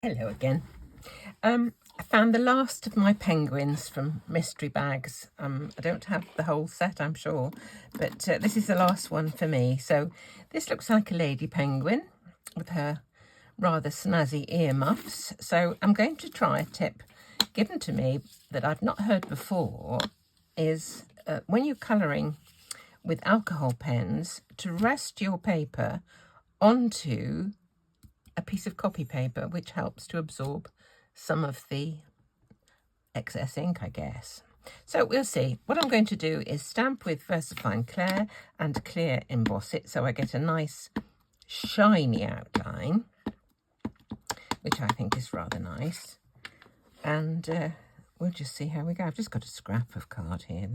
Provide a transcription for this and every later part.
Hello again. I found the last of my penguins from mystery bags. I don't have the whole set, I'm sure, but this is the last one for me. So this looks like a lady penguin with her rather snazzy earmuffs. So I'm going to try a tip given to me that I've not heard before, is when you're colouring with alcohol pens, to rest your paper onto a piece of copy paper, which helps to absorb some of the excess ink, I guess. So we'll see. What I'm going to do is stamp with Versafine Clair and Clear emboss it so I get a nice shiny outline, which I think is rather nice. And we'll just see how we go. I've just got a scrap of card here.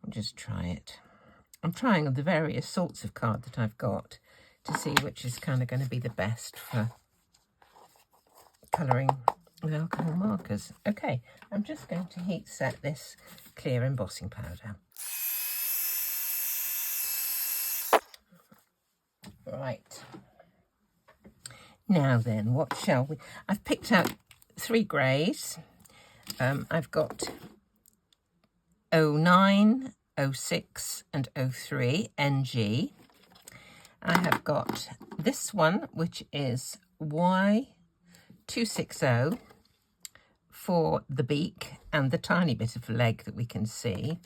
I'll just try it. I'm trying the various sorts of card that I've got to see which is kind of going to be the best for colouring with alcohol markers. Okay, I'm just going to heat set this clear embossing powder. Right. Now then, what shall we... I've picked out 3 greys. I've got 09, 06 and 03 NG. I have got this one, which is Y260 for the beak and the tiny bit of leg that we can see.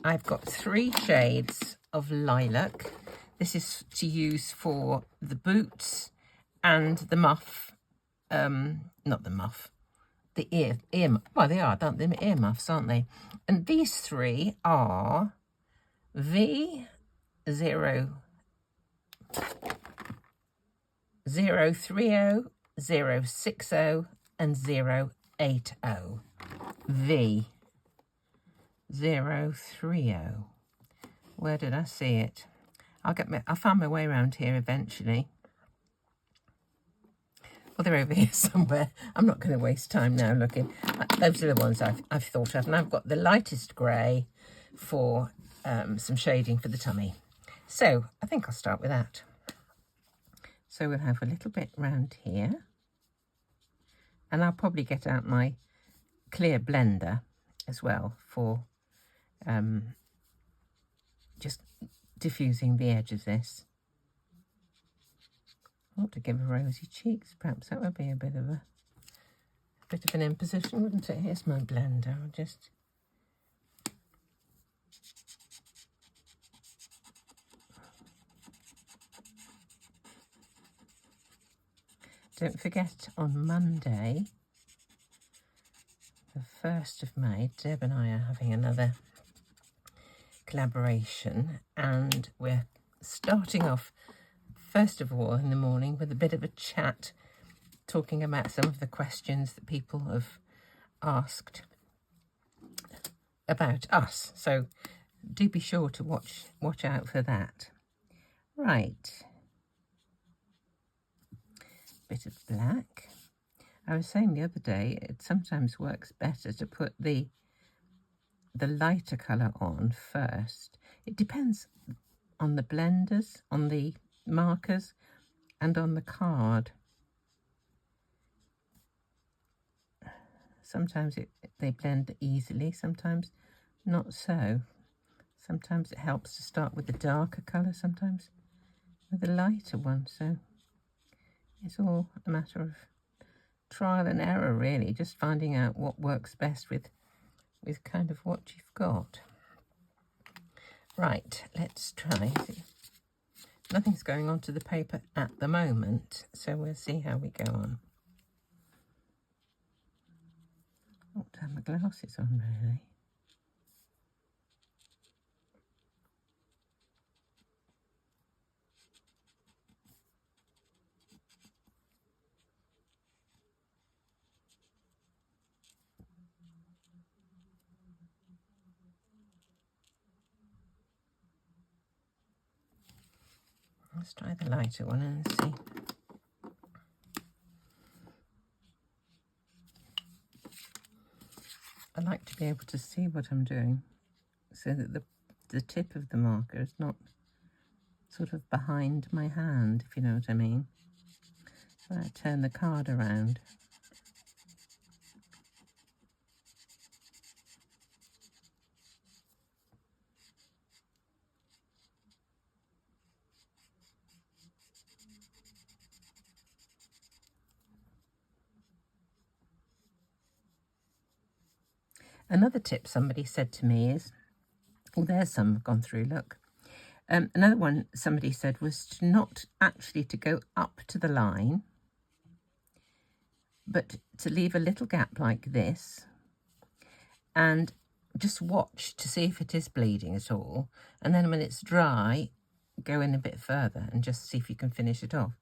I've got 3 shades of lilac. This is to use for the boots and the muff, not the muff, the ear, well, they are, aren't they? Ear muffs, aren't they? And these 3 are V0, 030, 060 and 080. V030. Where did I see it? I'll find my way around here eventually. Well, they're over here somewhere. I'm not going to waste time now looking. Those are the ones I've thought of. And I've got the lightest grey for some shading for the tummy. So I think I'll start with that. So we'll have a little bit round here. And I'll probably get out my clear blender as well for just diffusing the edge of this. I want to give her rosy cheeks. Perhaps that would be a bit of an imposition, wouldn't it? Here's my blender. I'll just... Don't forget, on Monday, the 1st of May, Deb and I are having another collaboration, and we're starting off, first of all, in the morning with a bit of a chat, talking about some of the questions that people have asked about us. So do be sure to watch out for that. Right. Bit of black. I was saying the other day, it sometimes works better to put the lighter colour on first. It depends on the blenders, on the markers, and on the card. Sometimes they blend easily, sometimes not so. Sometimes it helps to start with the darker colour, sometimes with the lighter one. So it's all a matter of trial and error, really, just finding out what works best with kind of what you've got. Right, let's try. Nothing's going onto the paper at the moment, so we'll see how we go on. I ought to have my glasses on, really. Let's try the lighter one and see. I like to be able to see what I'm doing so that the tip of the marker is not sort of behind my hand, if you know what I mean. So I turn the card around. Another tip somebody said to me is, oh, there's some have gone through, look. Another one somebody said was to not actually to go up to the line, but to leave a little gap like this and just watch to see if it is bleeding at all. And then when it's dry, go in a bit further and just see if you can finish it off.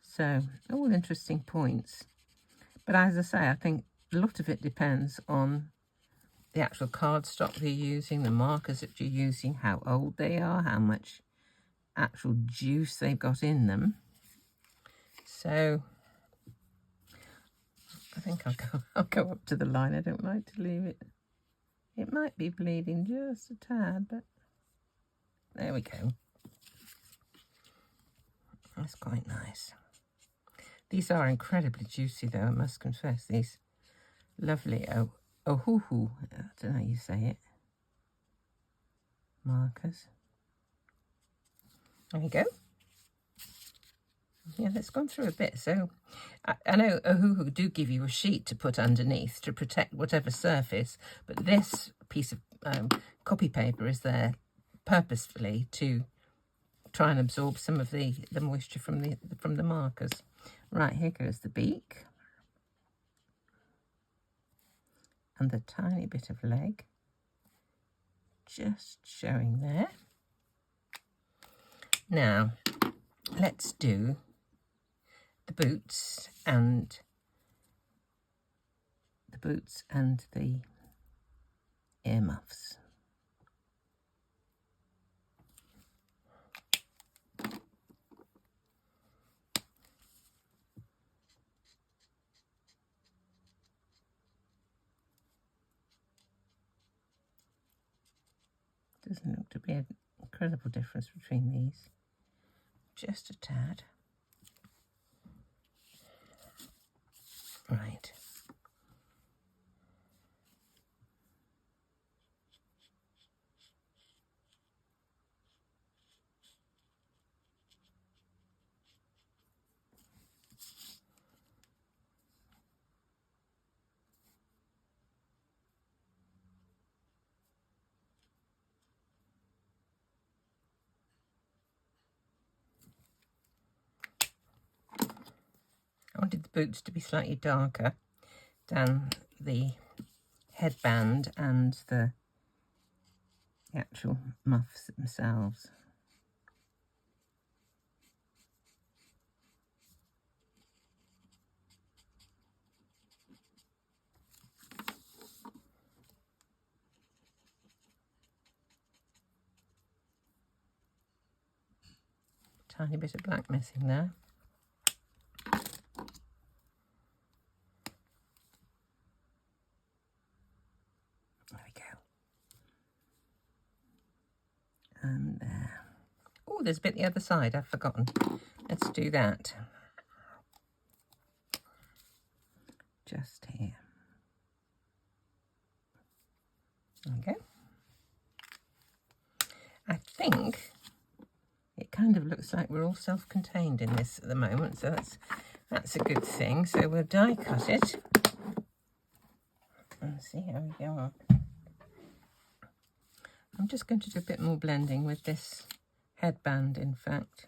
So all interesting points. But as I say, I think a lot of it depends on the actual cardstock you're using, the markers that you're using, how old they are, how much actual juice they've got in them. So I think I'll go up to the line. I don't like to leave it. It might be bleeding just a tad, but there we go. That's quite nice. These are incredibly juicy though, I must confess. These lovely Ohuhu, I don't know how you say it, markers. There we go. Yeah, that's gone through a bit. So I know Ohuhu do give you a sheet to put underneath to protect whatever surface, but this piece of copy paper is there purposefully to try and absorb some of the moisture from the markers. Right, here goes the beak. And the tiny bit of leg just showing there. Now let's do the boots and the earmuffs. Doesn't look to be an incredible difference between these. Just a tad. Right. I wanted the boots to be slightly darker than the headband and the actual muffs themselves. Tiny bit of black missing there. There we go. And there. Oh, there's a bit the other side, I've forgotten. Let's do that. Just here. Okay. I think it kind of looks like we're all self-contained in this at the moment, so that's a good thing. So we'll die cut it and see how we go on. I'm just going to do a bit more blending with this headband, in fact.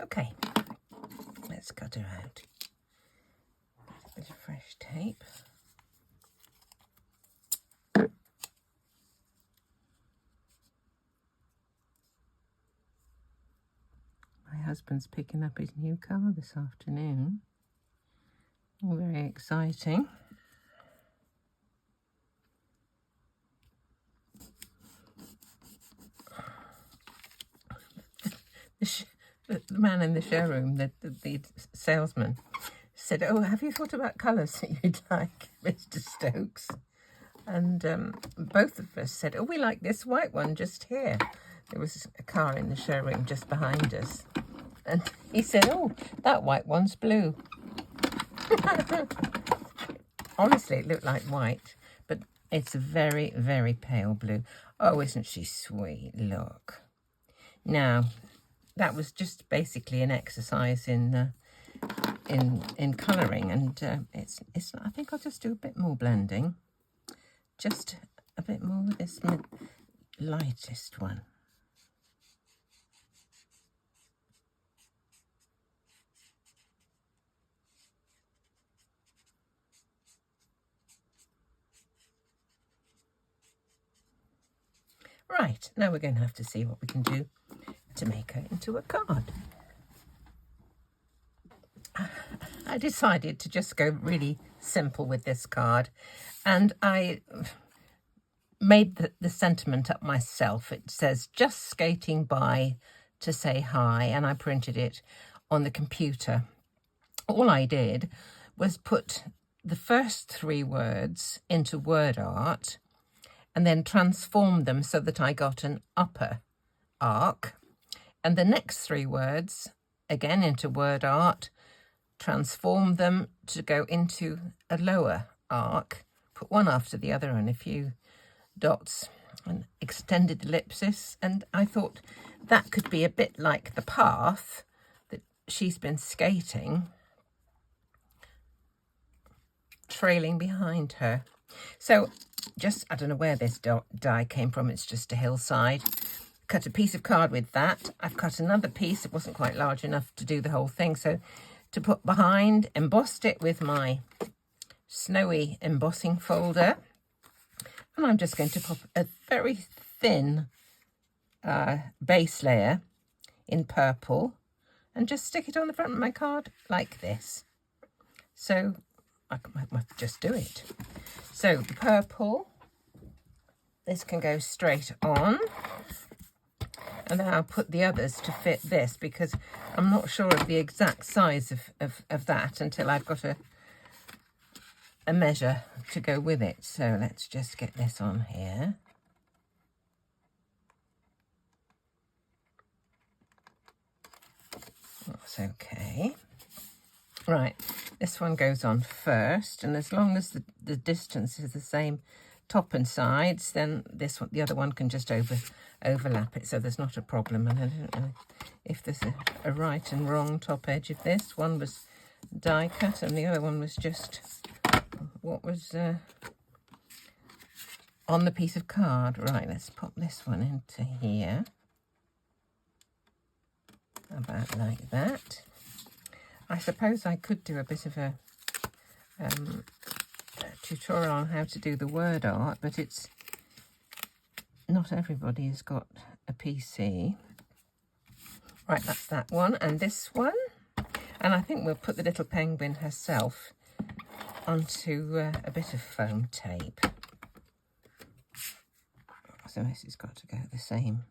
Okay, let's cut her out. A bit of fresh tape. My husband's picking up his new car this afternoon. All very exciting. the man in the showroom, the salesman, said, "Oh, have you thought about colours that you'd like, Mr. Stokes?" And both of us said, "Oh, we like this white one just here." There was a car in the showroom just behind us. And he said, "Oh, that white one's blue." Honestly, it looked like white, but it's a very, very pale blue. Oh, isn't she sweet? Look. Now, that was just basically an exercise in colouring, and it's. I think I'll just do a bit more blending, just a bit more with this lightest one. Right, now we're going to have to see what we can do to make her into a card. I decided to just go really simple with this card, and I made the sentiment up myself. It says, "Just skating by to say hi," and I printed it on the computer. All I did was put the first 3 words into word art and then transform them so that I got an upper arc, and the next 3 words again into word art, transform them to go into a lower arc, put one after the other and a few dots and extended ellipsis, and I thought that could be a bit like the path that she's been skating, trailing behind her. So just, I don't know where this die came from, it's just a Hillside. Cut a piece of card with that. I've cut another piece, it wasn't quite large enough to do the whole thing, so to put behind, embossed it with my snowy embossing folder, and I'm just going to pop a very thin base layer in purple and just stick it on the front of my card like this. So I might just do it. So the purple, this can go straight on, and then I'll put the others to fit this, because I'm not sure of the exact size of that until I've got a measure to go with it. So let's just get this on here. That's okay. Right, this one goes on first, and as long as the distance is the same top and sides, then this one, the other one, can just overlap it, so there's not a problem. And I don't know if there's a right and wrong top edge of this. One was die cut and the other one was just what was on the piece of card. Right, let's pop this one into here, about like that. I suppose I could do a bit of a tutorial on how to do the word art, but it's not everybody has got a PC. Right, that's that one, and this one, and I think we'll put the little penguin herself onto a bit of foam tape. So this has got to go the same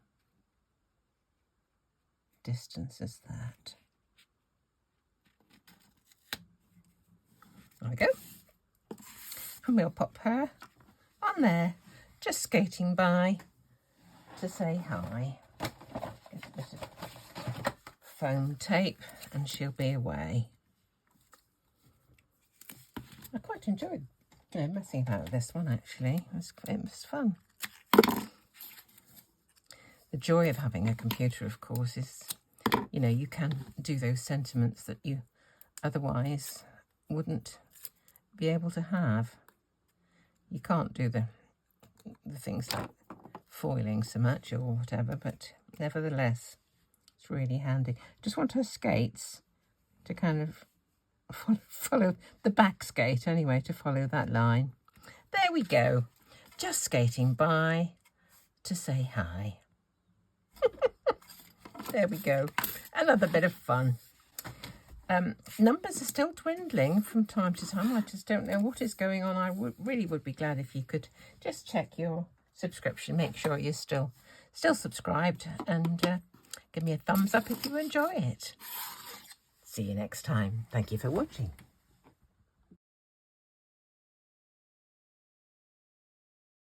distance as that. There we go. And we'll pop her on there, just skating by to say hi. Get a bit of foam tape and she'll be away. I quite enjoyed messing about with this one, actually. It was fun. The joy of having a computer, of course, is, you can do those sentiments that you otherwise wouldn't be able to have. You can't do the things like foiling so much or whatever, but nevertheless, it's really handy. Just want her skates to kind of follow the back skate anyway, to follow that line. There we go. Just skating by to say hi. There we go. Another bit of fun. Numbers are still dwindling from time to time. I just don't know what is going on. I really would be glad if you could just check your subscription. Make sure you're still subscribed, and Give me a thumbs up if you enjoy it. See you next time. Thank you for watching.